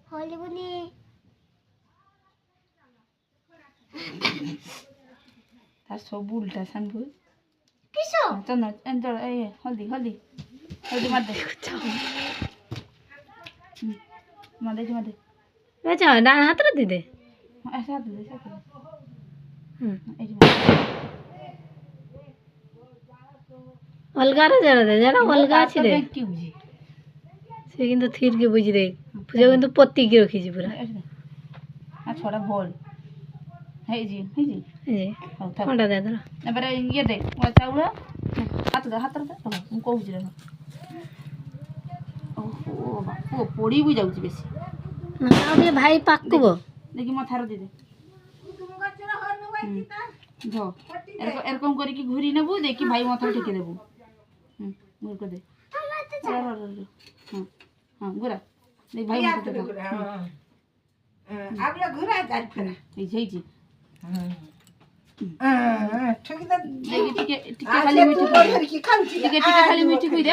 হলিবনি তার সব উল্টা শানবু কিসো চল এন্টার এই হলদি হলদি হলদি মার দে মার দে আচ্ছা ডান হাতরে দি দে সাথে দে সাথে এই যে অলগারে যারা দে যারা অলগা আছে রে কি বুঝি সে কিন্তু থিরকে বুঝি রে পূজা কিন্তু পত্তিকে রখিছি পুরা আর ছড়া বল এই যে এই যে ফোনটা দে ধর এবারে ইয়ে দে ওরা চাউল হাতরে দে ମୁଁ କହୁଛି ଦେଖ ଓହୋ ବାପ ପୋଡ଼ି ବି ଯାଉଛି ବେଶୀ না ଆଉ ଟିକେ ଭାଇ ପାକୁବ দেখি মথার দিদে এরকম করে কি ঘুরি নেবু দেখি ভাই মাথা ঠেকে দেবো ঘুর করে দে হ্যাঁ হ্যাঁ ঘুরা দেখ ভাই মাথা ঠেকা আগলা ঘুরা যাই ফেরা এই যেইছি ঠিক দা দেখি টিকে টিকে খালি আলে মিঠি তুই ধর কি খাচ্ছি টিকে টিকে খালি মিঠি কই দে